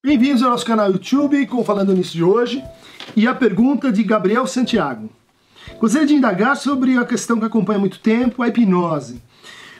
Bem-vindos ao nosso canal YouTube com o Falando Nisso de hoje e a pergunta de Gabriel Santiago. Gostaria de indagar sobre a questão que acompanha há muito tempo, a hipnose.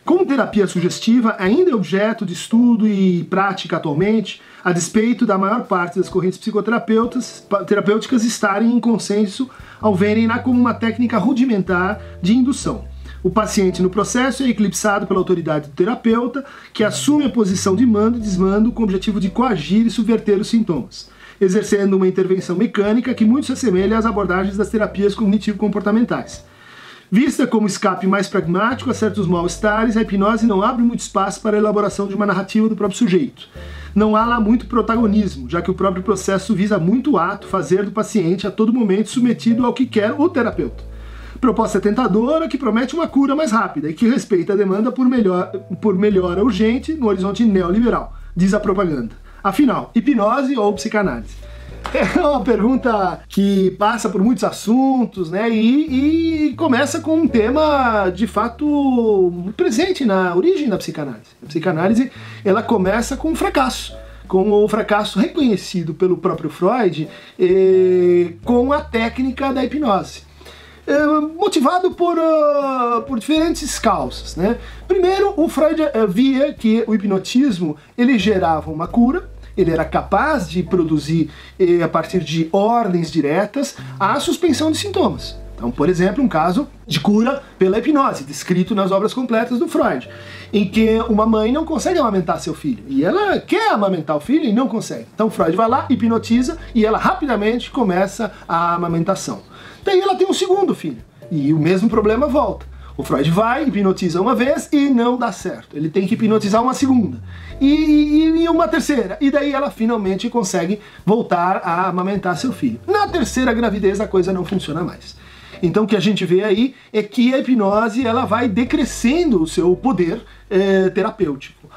Como terapia sugestiva ainda é objeto de estudo e prática atualmente, a despeito da maior parte das correntes psicoterapêuticas estarem em consenso ao verem-na como uma técnica rudimentar de indução. O paciente no processo é eclipsado pela autoridade do terapeuta, que assume a posição de mando e desmando com o objetivo de coagir e subverter os sintomas, exercendo uma intervenção mecânica que muito se assemelha às abordagens das terapias cognitivo-comportamentais. Vista como escape mais pragmático a certos mal-estares, a hipnose não abre muito espaço para a elaboração de uma narrativa do próprio sujeito. Não há lá muito protagonismo, já que o próprio processo visa muito o ato, fazer do paciente a todo momento submetido ao que quer o terapeuta. Proposta tentadora que promete uma cura mais rápida e que respeita a demanda por melhora urgente no horizonte neoliberal, diz a propaganda. Afinal, hipnose ou psicanálise? É uma pergunta que passa por muitos assuntos, né? E começa com um tema de fato presente na origem da psicanálise. A psicanálise ela começa com um fracasso. Com o fracasso reconhecido pelo próprio Freud com a técnica da hipnose. Motivado por diferentes causas, né? Primeiro, o Freud via que o hipnotismo ele gerava uma cura, ele era capaz de produzir, a partir de ordens diretas, a suspensão de sintomas. Então, por exemplo, um caso de cura pela hipnose, descrito nas obras completas do Freud, em que uma mãe não consegue amamentar seu filho, e ela quer amamentar o filho e não consegue. Então Freud vai lá, hipnotiza, e ela rapidamente começa a amamentação. Daí ela tem um segundo filho, e o mesmo problema volta. O Freud vai, hipnotiza uma vez e não dá certo. Ele tem que hipnotizar uma segunda, e uma terceira, e daí ela finalmente consegue voltar a amamentar seu filho. Na terceira gravidez a coisa não funciona mais. Então o que a gente vê aí é que a hipnose ela vai decrescendo o seu poder terapêutico.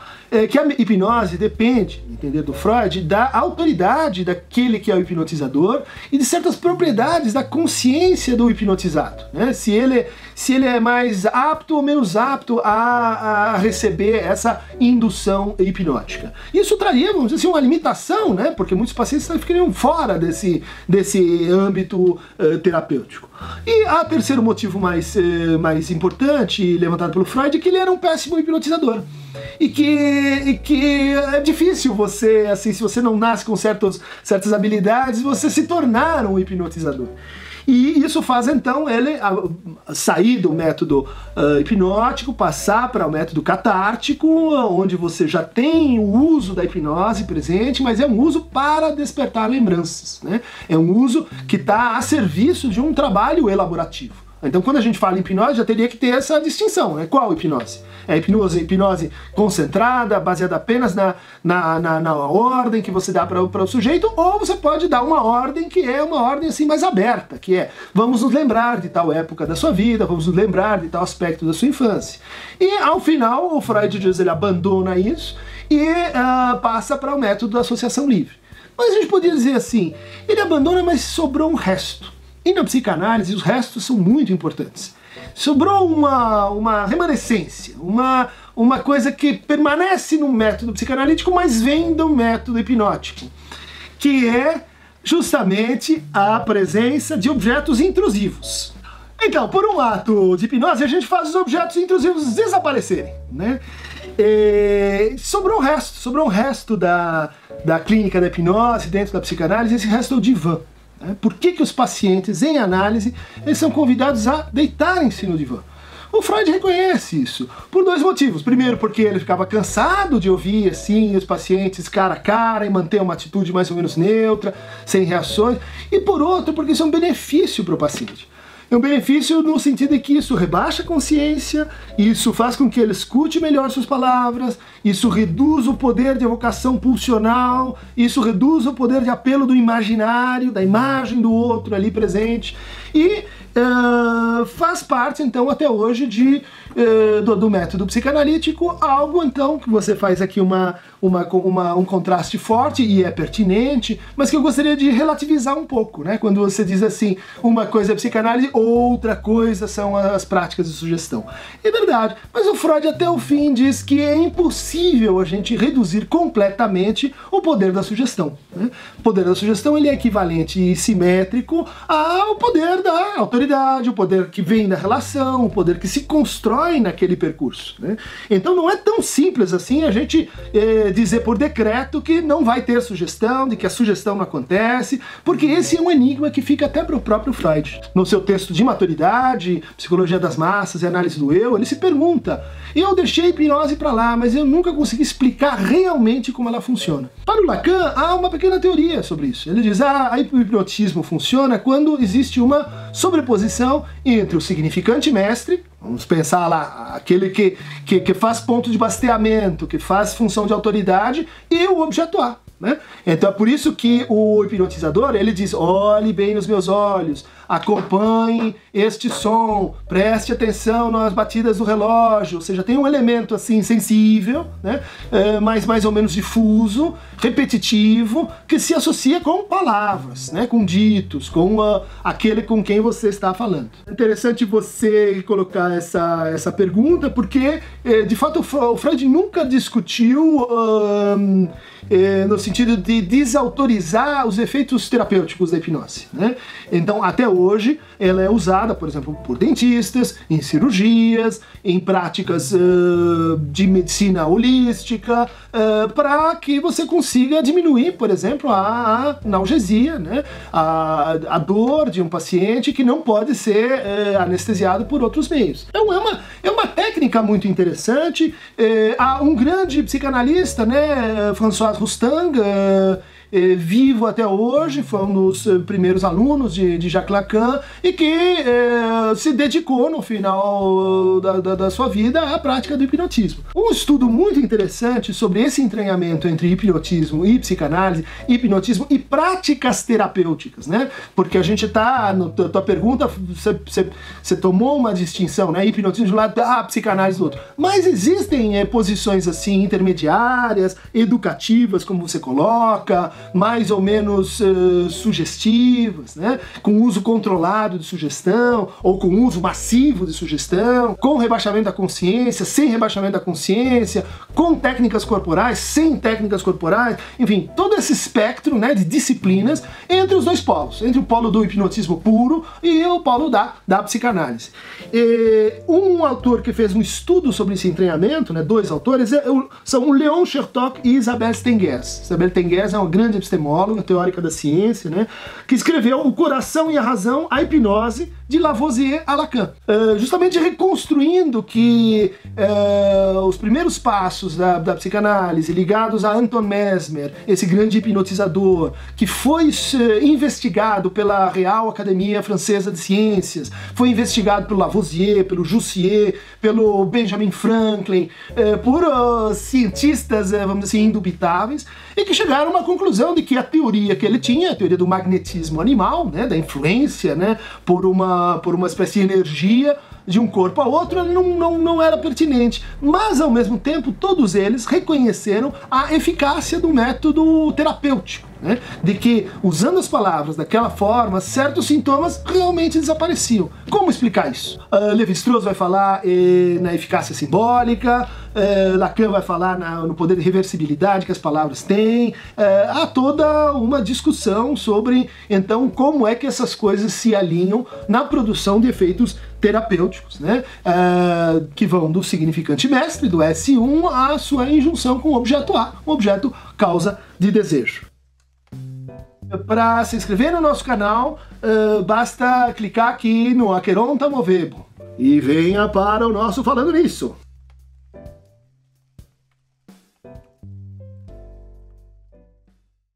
Que a hipnose depende, entender, do Freud, da autoridade daquele que é o hipnotizador e de certas propriedades da consciência do hipnotizado, né? Se ele é mais apto ou menos apto a receber essa indução hipnótica. Isso traria, vamos dizer assim, uma limitação, né? Porque muitos pacientes ficariam fora desse âmbito terapêutico. E o terceiro motivo mais importante, levantado pelo Freud, é que ele era um péssimo hipnotizador. E que é difícil você, assim, se você não nasce com certas habilidades, você se tornar um hipnotizador. E isso faz então ele sair do método hipnótico, passar para o método catártico, onde você já tem o uso da hipnose presente, mas é um uso para despertar lembranças, né? É um uso que está a serviço de um trabalho elaborativo. Então quando a gente fala em hipnose já teria que ter essa distinção, né? Qual hipnose? É hipnose concentrada, baseada apenas na ordem que você dá para o sujeito, ou você pode dar uma ordem que é uma ordem assim mais aberta, que é vamos nos lembrar de tal época da sua vida, vamos nos lembrar de tal aspecto da sua infância. E ao final o Freud diz, ele abandona isso e passa para o método da associação livre. Mas a gente poderia dizer assim, ele abandona, mas sobrou um resto. E na psicanálise os restos são muito importantes. Sobrou uma remanescência, uma coisa que permanece no método psicanalítico, mas vem do método hipnótico, que é justamente a presença de objetos intrusivos. Então, por um ato de hipnose, a gente faz os objetos intrusivos desaparecerem, né? Sobrou um resto da clínica da hipnose dentro da psicanálise, esse resto é o divã. Por que os pacientes, em análise, eles são convidados a deitarem-se no divã? O Freud reconhece isso, por dois motivos. Primeiro, porque ele ficava cansado de ouvir assim os pacientes cara a cara e manter uma atitude mais ou menos neutra, sem reações. E por outro, porque isso é um benefício para o paciente. É um benefício no sentido de que isso rebaixa a consciência, isso faz com que ele escute melhor suas palavras, isso reduz o poder de evocação pulsional, isso reduz o poder de apelo do imaginário, da imagem do outro ali presente, e faz parte, então, até hoje do método psicanalítico, algo, então, que você faz aqui um contraste forte e é pertinente, mas que eu gostaria de relativizar um pouco, né? Quando você diz assim, uma coisa é psicanálise, outra coisa são as práticas de sugestão. É verdade, mas o Freud até o fim diz que é impossível a gente reduzir completamente o poder da sugestão, né? O poder da sugestão ele é equivalente e simétrico ao poder da autoridade, o poder que vem da relação, o poder que se constrói naquele percurso, né? Então não é tão simples assim a gente dizer por decreto que não vai ter sugestão, de que a sugestão não acontece, porque esse é um enigma que fica até para o próprio Freud. No seu texto de maturidade, Psicologia das Massas e Análise do Eu, ele se pergunta: eu deixei a hipnose para lá, mas eu nunca consegui explicar realmente como ela funciona. Para o Lacan, há uma pequena teoria sobre isso. Ele diz: o hipnotismo funciona quando existe uma sobreposição entre o significante mestre, vamos pensar lá, aquele que faz ponto de basteamento, que faz função de autoridade, e o objeto A, né? Então é por isso que o hipnotizador, ele diz: olhe bem nos meus olhos, acompanhe este som, preste atenção nas batidas do relógio, ou seja, tem um elemento assim sensível, né? Mas mais ou menos difuso, repetitivo, que se associa com palavras, né? Com ditos, com aquele com quem você está falando. É interessante você colocar essa pergunta, porque de fato o Freud nunca discutiu no sentido de desautorizar os efeitos terapêuticos da hipnose, né? Então, até hoje, ela é usada, por exemplo, por dentistas, em cirurgias, em práticas de medicina holística, para que você consiga diminuir, por exemplo, a analgesia, né? A dor de um paciente que não pode ser anestesiado por outros meios. Então, é uma técnica muito interessante. Há um grande psicanalista, né, François Rostand, vivo até hoje, foi um dos primeiros alunos de Jacques Lacan e que se dedicou no final da sua vida à prática do hipnotismo. Um estudo muito interessante sobre esse entranhamento entre hipnotismo e psicanálise, hipnotismo e práticas terapêuticas, né? Porque a gente está, na tua pergunta, você tomou uma distinção, né? Hipnotismo de um lado, psicanálise do outro. Mas existem posições assim intermediárias, educativas, como você coloca, mais ou menos sugestivas, né? Com uso controlado de sugestão, ou com uso massivo de sugestão, com rebaixamento da consciência, sem rebaixamento da consciência, com técnicas corporais, sem técnicas corporais, enfim, todo esse espectro, né, de disciplinas entre os dois polos, entre o polo do hipnotismo puro e o polo da psicanálise. Um autor que fez um estudo sobre esse entranhamento, né, dois autores, são o Léon Chertok e Isabelle Stengers. Isabelle Stengers é uma grande epistemóloga, teórica da ciência, né, que escreveu O Coração e a Razão, a Hipnose, de Lavoisier a Lacan, justamente reconstruindo que os primeiros passos da psicanálise ligados a Anton Mesmer, esse grande hipnotizador, que foi investigado pela Real Academia Francesa de Ciências, foi investigado pelo Lavoisier, pelo Jussier, pelo Benjamin Franklin, por cientistas, vamos dizer assim, indubitáveis, e que chegaram a uma conclusão de que a teoria que ele tinha, a teoria do magnetismo animal, né, da influência, né, por uma espécie de energia de um corpo a outro, não era pertinente. Mas, ao mesmo tempo, todos eles reconheceram a eficácia do método terapêutico, né? De que, usando as palavras daquela forma, certos sintomas realmente desapareciam. Como explicar isso? Lévi-Strauss vai falar na eficácia simbólica, Lacan vai falar no poder de reversibilidade que as palavras têm. Há toda uma discussão sobre, então, como é que essas coisas se alinham na produção de efeitos terapêuticos, né? Que vão do significante mestre, do S1, à sua injunção com o objeto A, o objeto causa de desejo. Para se inscrever no nosso canal, basta clicar aqui no Aqueronta Movebo e venha para o nosso Falando Nisso.